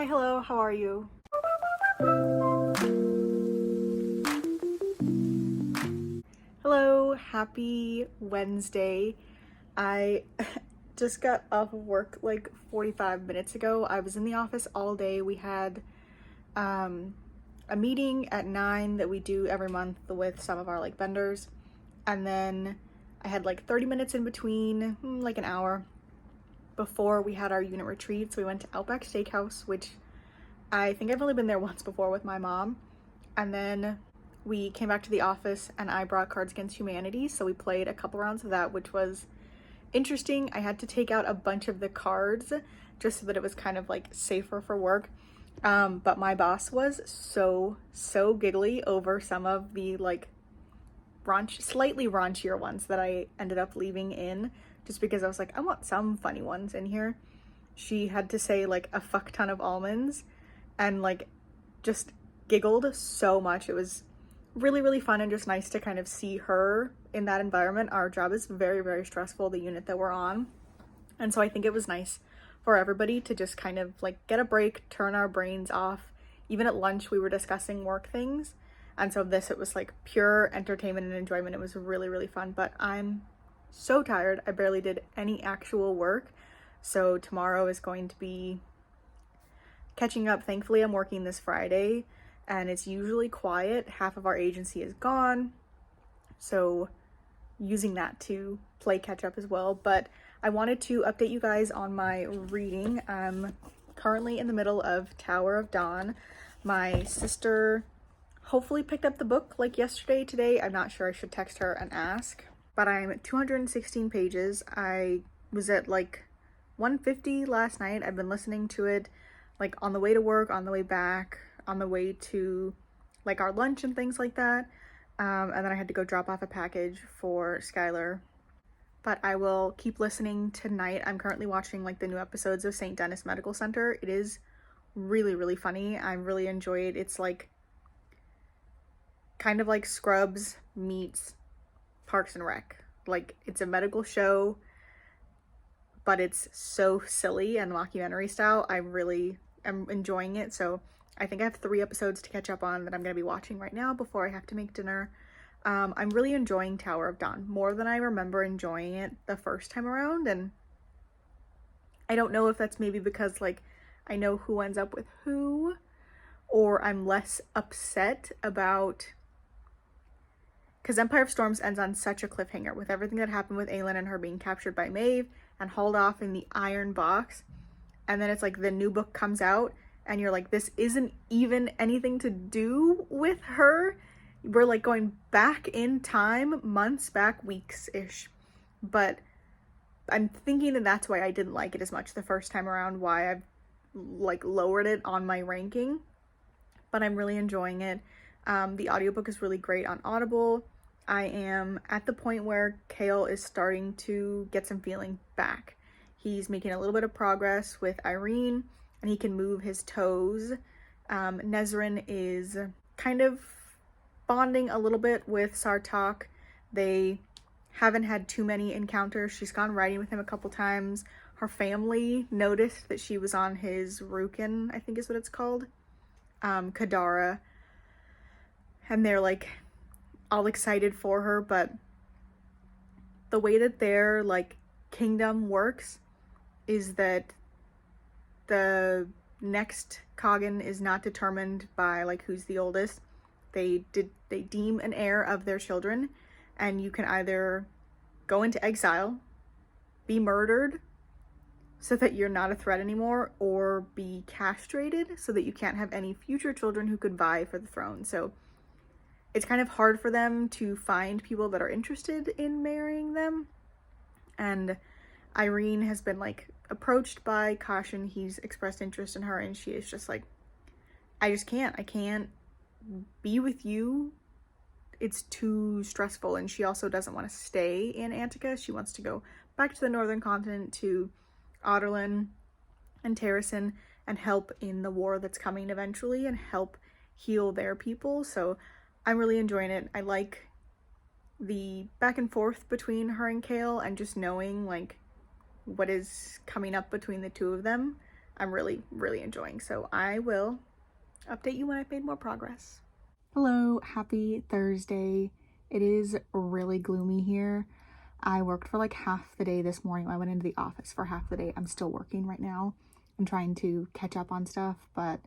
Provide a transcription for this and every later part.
Hi, hello, how are you? Hello, happy Wednesday. I just got off of work like 45 minutes ago. I was in the office all day. We had a meeting at 9 that we do every month with some of our like vendors. And then I had like 30 minutes in between, like an hour before we had our unit retreat. So we went to Outback Steakhouse, which I think I've only been there once before with my mom. And then we came back to the office and I brought Cards Against Humanity. So we played a couple rounds of that, which was interesting. I had to take out a bunch of the cards just so that it was kind of like safer for work. But my boss was so giggly over some of the like slightly raunchier ones that I ended up leaving in, just because I was like, I want some funny ones in here. She had to say like a fuck ton of almonds and like just giggled so much. It was really fun and just nice to kind of see her in that environment. Our job is very stressful, the unit that we're on. And so I think it was nice for everybody to just kind of like get a break, turn our brains off. Even at lunch, we were discussing work things. And so it was like pure entertainment and enjoyment. It was really fun, but I'm so tired. I barely did any actual work. So tomorrow is going to be catching up. Thankfully, I'm working this Friday and it's usually quiet. Half of our agency is gone. So using that to play catch up as well. But I wanted to update you guys on my reading. I'm currently in the middle of Tower of Dawn. My sister hopefully picked up the book like yesterday, today. I'm not sure, I should text her and ask. But I'm at 216 pages. I was at like 150 last night. I've been listening to it like on the way to work, on the way back, on the way to like our lunch and things like that. And then I had to go drop off a package for Skylar. But I will keep listening tonight. I'm currently watching like the new episodes of St. Denis Medical Center. It is really funny. I really enjoy it. It's like kind of like Scrubs meets Parks and Rec. Like it's a medical show, but it's so silly and mockumentary style. I really am enjoying it. So I think I have 3 episodes to catch up on that I'm going to be watching right now before I have to make dinner. I'm really enjoying Tower of Dawn more than I remember enjoying it the first time around. And I don't know if that's maybe because like I know who ends up with who, or I'm less upset about, because Empire of Storms ends on such a cliffhanger with everything that happened with Aelin and her being captured by Maeve and hauled off in the iron box. And then it's like the new book comes out and you're like, this isn't even anything to do with her. We're like going back in time, months back, weeks-ish. But I'm thinking that that's why I didn't like it as much the first time around, why I've like lowered it on my ranking. But I'm really enjoying it. The audiobook is really great on Audible. I am at the point where Kale is starting to get some feeling back. He's making a little bit of progress with Irene and he can move his toes. Nezrin is kind of bonding a little bit with Sartok. They haven't had too many encounters. She's gone riding with him a couple times. Her family noticed that she was on his Rukin, I think is what it's called, Kadara. And they're like all excited for her, but the way that their like kingdom works is that the next Kagan is not determined by like who's the oldest. They deem an heir of their children, and you can either go into exile, be murdered so that you're not a threat anymore, or be castrated so that you can't have any future children who could vie for the throne. So it's kind of hard for them to find people that are interested in marrying them. And Irene has been like approached by Caution. He's expressed interest in her and she is just like, I can't be with you. It's too stressful. And she also doesn't want to stay in Antica. She wants to go back to the northern continent to Otterlin and Terrasen and help in the war that's coming eventually and help heal their people. So I'm really enjoying it. I like the back and forth between her and Kale and just knowing like what is coming up between the two of them. I'm really, really enjoying. So I will update you when I've made more progress. Hello, happy Thursday. It is really gloomy here. I worked for like half the day this morning. I went into the office for half the day. I'm still working right now. I'm trying to catch up on stuff, but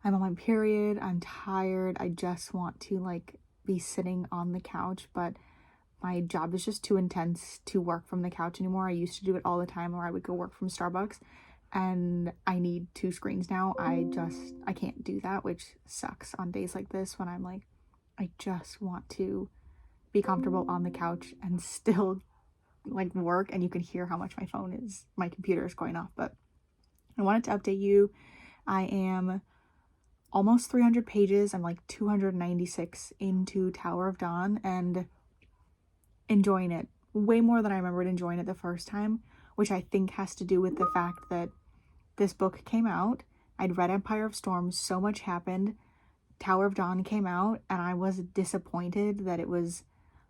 I'm on my period. I'm tired. I just want to like be sitting on the couch, but my job is just too intense to work from the couch anymore. I used to do it all the time, or I would go work from Starbucks, and I need 2 screens now. I can't do that, which sucks on days like this when I'm like, I just want to be comfortable on the couch and still like work, and you can hear how much my computer is going off. But I wanted to update you. I am almost 300 pages. I'm like 296 into Tower of Dawn and enjoying it way more than I remembered enjoying it the first time, which I think has to do with the fact that this book came out. I'd read Empire of Storms, so much happened. Tower of Dawn came out, and I was disappointed that it was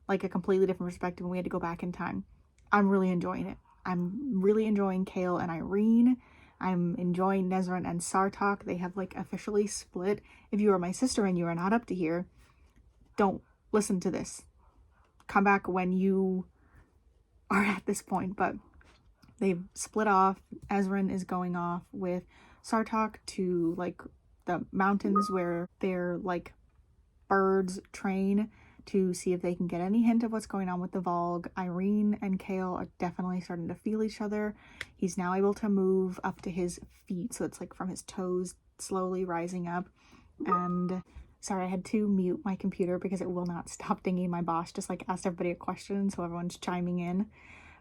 like a completely different perspective and we had to go back in time. I'm really enjoying it. I'm really enjoying Kale and Irene. I'm enjoying Nezran and Sartok. They have like officially split. If you are my sister and you are not up to here, don't listen to this. Come back when you are at this point. But they've split off. Ezran is going off with Sartok to like the mountains where their like birds train to see if they can get any hint of what's going on with the Volg. Irene and Kale are definitely starting to feel each other. He's now able to move up to his feet, so it's like from his toes slowly rising up. And sorry, I had to mute my computer because it will not stop dinging. My boss just like asked everybody a question, so everyone's chiming in.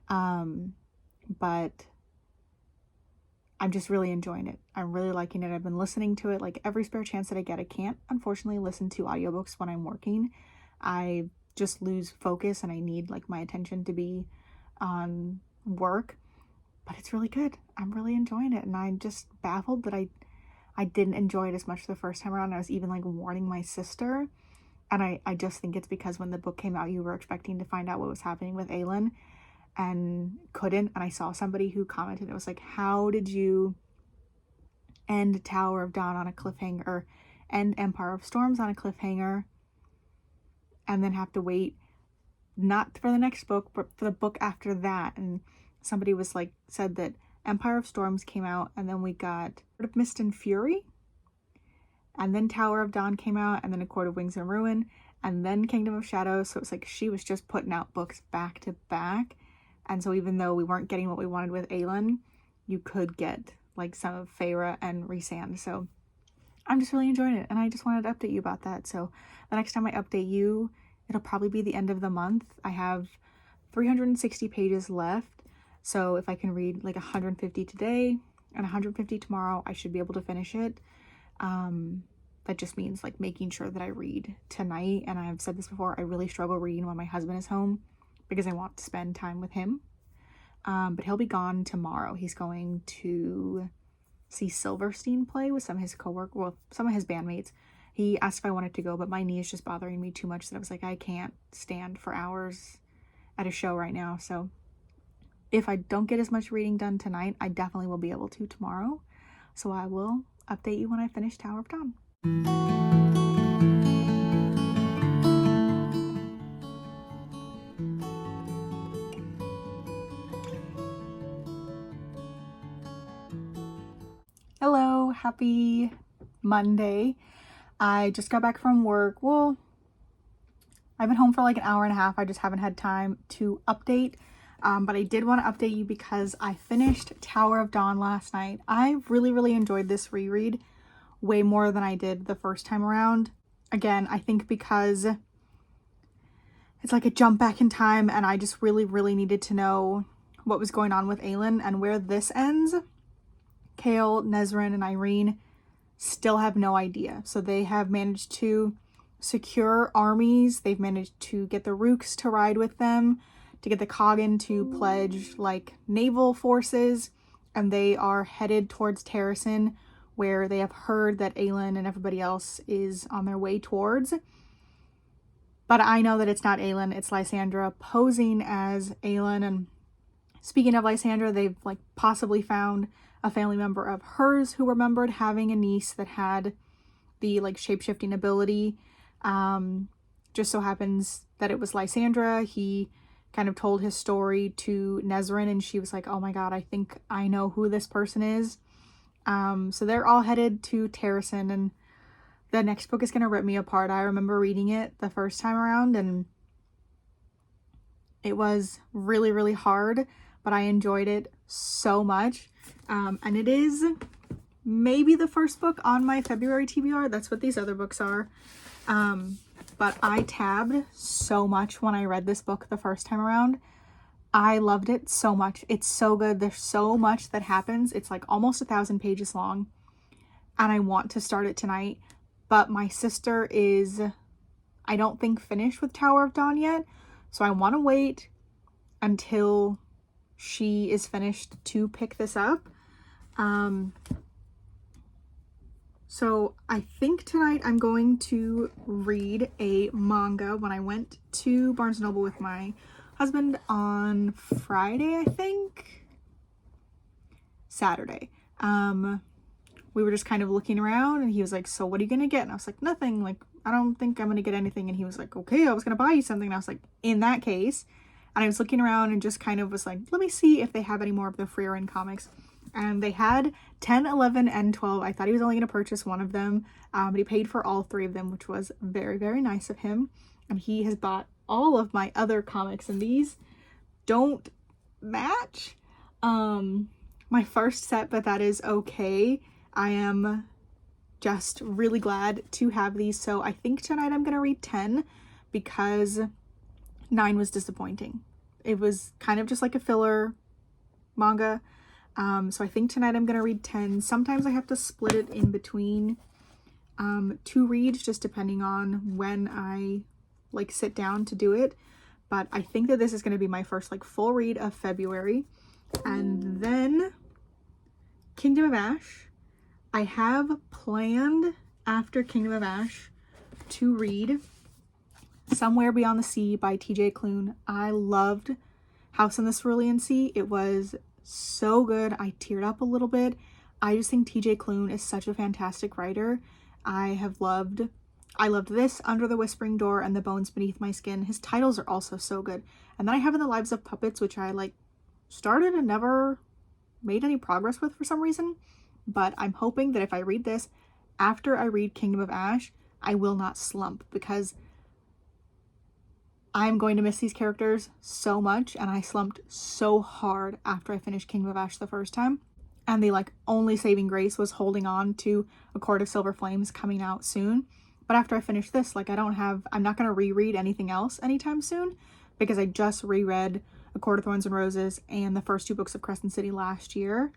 But I'm just really enjoying it. I'm really liking it. I've been listening to it like every spare chance that I get. I can't unfortunately listen to audiobooks when I'm working. I just lose focus and I need like my attention to be on work, but it's really good. I'm really enjoying it, and I'm just baffled that I didn't enjoy it as much the first time around. I was even like warning my sister, and I just think it's because when the book came out, you were expecting to find out what was happening with Aelin and couldn't. And I saw somebody who commented, it was like, how did you end Tower of Dawn on a cliffhanger, or end Empire of Storms on a cliffhanger, and then have to wait not for the next book, but for the book after that? And somebody was like, said that Empire of Storms came out, and then we got Court of Mist and Fury, and then Tower of Dawn came out, and then A Court of Wings and Ruin, and then Kingdom of Shadows. So it's like she was just putting out books back to back. And so even though we weren't getting what we wanted with Aelin, you could get like some of Feyre and Rhysand. So I'm just really enjoying it, and I just wanted to update you about that. So the next time I update you, it'll probably be the end of the month. I have 360 pages left, so if I can read like 150 today and 150 tomorrow, I should be able to finish it. That just means like making sure that I read tonight, and I've said this before, I really struggle reading when my husband is home because I want to spend time with him. But he'll be gone tomorrow. He's going to see Silverstein play with some of his some of his bandmates. He asked if I wanted to go, but my knee is just bothering me too much that I was like, I can't stand for hours at a show right now. So if I don't get as much reading done tonight, I definitely will be able to tomorrow. So I will update you when I finish Tower of Dawn. Hello, happy Monday. I just got back from work. Well, I've been home for like an hour and a half. I just haven't had time to update. But I did want to update you because I finished Tower of Dawn last night. I really, really enjoyed this reread way more than I did the first time around. Again, I think because it's like a jump back in time, and I just really, really needed to know what was going on with Aelin. And where this ends, Kale, Nezran, and Irene still have no idea. So they have managed to secure armies. They've managed to get the Rooks to ride with them, to get the Coggin to pledge like naval forces, and they are headed towards Terrasen, where they have heard that Aelin and everybody else is on their way towards. But I know that it's not Aelin, it's Lysandra posing as Aelin. And speaking of Lysandra, they've like possibly found a family member of hers who remembered having a niece that had the like shape-shifting ability. Just so happens that it was Lysandra. He kind of told his story to Nezrin, and she was like, oh my god, I think I know who this person is. So they're all headed to Terrasen, and the next book is going to rip me apart. I remember reading it the first time around, and it was really, really hard, but I enjoyed it so much. And it is maybe the first book on my February TBR. That's what these other books are. But I tabbed so much when I read this book the first time around. I loved it so much. It's so good. There's so much that happens. It's like almost 1,000 pages long, and I want to start it tonight. But my sister is, I don't think, finished with Tower of Dawn yet, so I want to wait until she is finished to pick this up. So I think tonight I'm going to read a manga. When I went to Barnes & Noble with my husband on Friday, I think? Saturday. We were just kind of looking around, and he was like, so what are you gonna get? And I was like, nothing. Like, I don't think I'm gonna get anything. And he was like, okay, I was gonna buy you something. And I was like, in that case. And I was looking around and just kind of was like, let me see if they have any more of the Freerin comics. And they had 10, 11, and 12. I thought he was only going to purchase one of them, but he paid for all 3 of them, which was very, very nice of him. And he has bought all of my other comics, and these don't match my first set, but that is okay. I am just really glad to have these. So I think tonight I'm going to read 10 because 9 was disappointing. It was kind of just like a filler manga. So I think tonight I'm going to read 10. Sometimes I have to split it in between 2 reads, just depending on when I like sit down to do it. But I think that this is going to be my first like full read of February. And then Kingdom of Ash. I have planned after Kingdom of Ash to read Somewhere Beyond the Sea by TJ Klune. I loved House in the Cerulean Sea. It was so good. I teared up a little bit. I just think TJ Klune is such a fantastic writer. I loved this, Under the Whispering Door, and The Bones Beneath My Skin. His titles are also so good. And then I have In the Lives of Puppets, which I like started and never made any progress with for some reason. But I'm hoping that if I read this after I read Kingdom of Ash, I will not slump, because I'm going to miss these characters so much, and I slumped so hard after I finished Kingdom of Ash the first time. And the like only saving grace was holding on to A Court of Silver Flames coming out soon. But after I finish this, like I'm not going to reread anything else anytime soon, because I just reread A Court of Thorns and Roses and the first 2 books of Crescent City last year,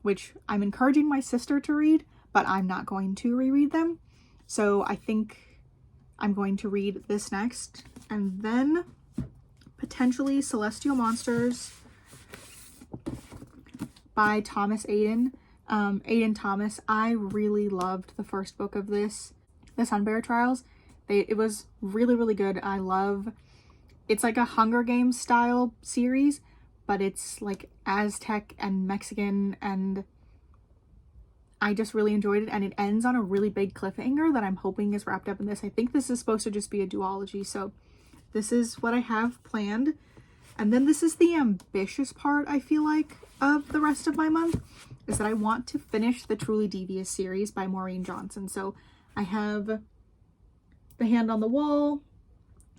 which I'm encouraging my sister to read, but I'm not going to reread them. So I think I'm going to read this next, and then potentially Celestial Monsters by Thomas Aiden. Aiden Thomas. I really loved the first book of this, The Sunbearer Trials. It was really, really good. It's like a Hunger Games style series, but it's like Aztec and Mexican, and I just really enjoyed it, and it ends on a really big cliffhanger that I'm hoping is wrapped up in this. I think this is supposed to just be a duology, so this is what I have planned. And then this is the ambitious part, I feel like, of the rest of my month, is that I want to finish the Truly Devious series by Maureen Johnson. So I have The Hand on the Wall,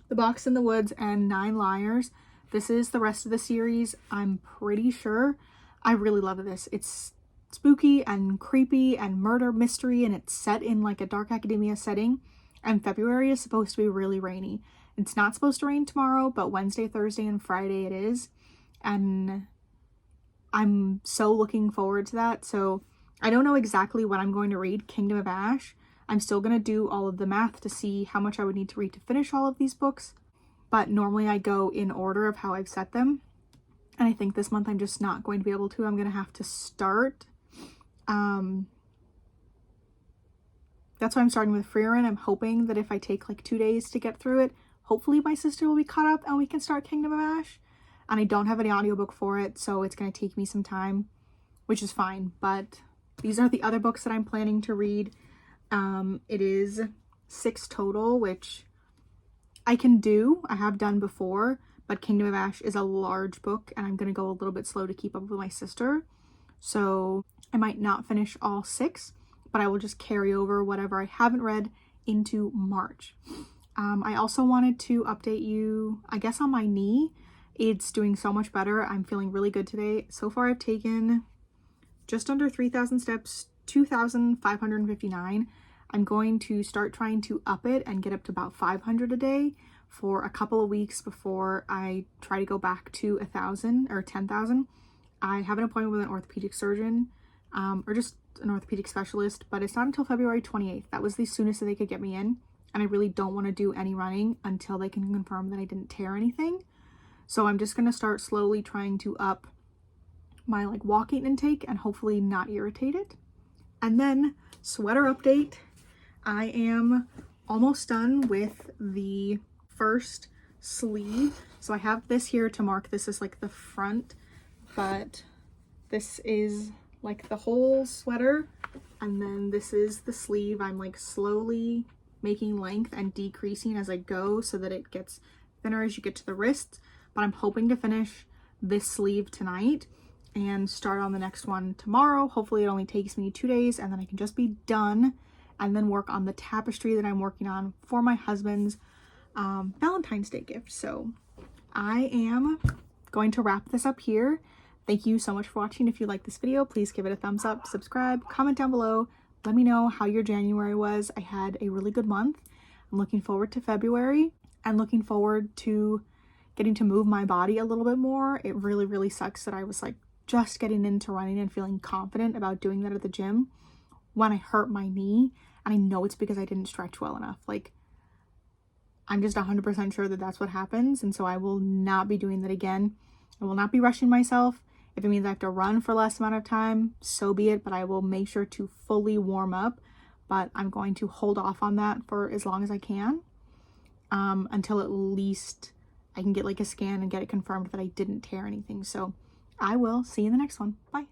The Box in the Woods, and 9 Liars. This is the rest of the series, I'm pretty sure. I really love this. It's spooky and creepy and murder mystery, and it's set in like a dark academia setting, and February is supposed to be really rainy. It's not supposed to rain tomorrow, but Wednesday, Thursday, and Friday it is, and I'm so looking forward to that. So I don't know exactly when I'm going to read Kingdom of Ash. I'm still going to do all of the math to see how much I would need to read to finish all of these books, but normally I go in order of how I've set them, and I think this month I'm just not going to be able to. I'm going to have to start. That's why I'm starting with Freerin. I'm hoping that if I take like 2 days to get through it, hopefully my sister will be caught up and we can start Kingdom of Ash. And I don't have any audiobook for it, so it's going to take me some time, which is fine. But these are the other books that I'm planning to read. It is 6 total, which I can do. I have done before, but Kingdom of Ash is a large book and I'm going to go a little bit slow to keep up with my sister. So I might not finish all 6, but I will just carry over whatever I haven't read into March. I also wanted to update you, I guess, on my knee. It's doing so much better. I'm feeling really good today. So far I've taken just under 3,000 steps, 2,559. I'm going to start trying to up it and get up to about 500 a day for a couple of weeks before I try to go back to 1,000 or 10,000. I have an appointment with an orthopedic surgeon, or just an orthopedic specialist, but it's not until February 28th. That was the soonest that they could get me in, and I really don't want to do any running until they can confirm that I didn't tear anything. So I'm just going to start slowly trying to up my walking intake and hopefully not irritate it. And then sweater update. I am almost done with the first sleeve. So I have this here to mark this as the front, but this is the whole sweater, and then this is the sleeve. I'm slowly making length and decreasing as I go so that it gets thinner as you get to the wrists, but I'm hoping to finish this sleeve tonight and start on the next one tomorrow. Hopefully it only takes me 2 days and then I can just be done and then work on the tapestry that I'm working on for my husband's Valentine's Day gift. So I am going to wrap this up here. Thank you so much for watching. If you like this video, please give it a thumbs up, subscribe, comment down below. Let me know how your January was. I had a really good month. I'm looking forward to February and looking forward to getting to move my body a little bit more. It really, really sucks that I was just getting into running and feeling confident about doing that at the gym when I hurt my knee. And I know it's because I didn't stretch well enough. I'm just 100% sure that that's what happens. And so I will not be doing that again. I will not be rushing myself. If it means I have to run for less amount of time, so be it. But I will make sure to fully warm up. But I'm going to hold off on that for as long as I can. Until at least I can get a scan and get it confirmed that I didn't tear anything. So I will see you in the next one. Bye.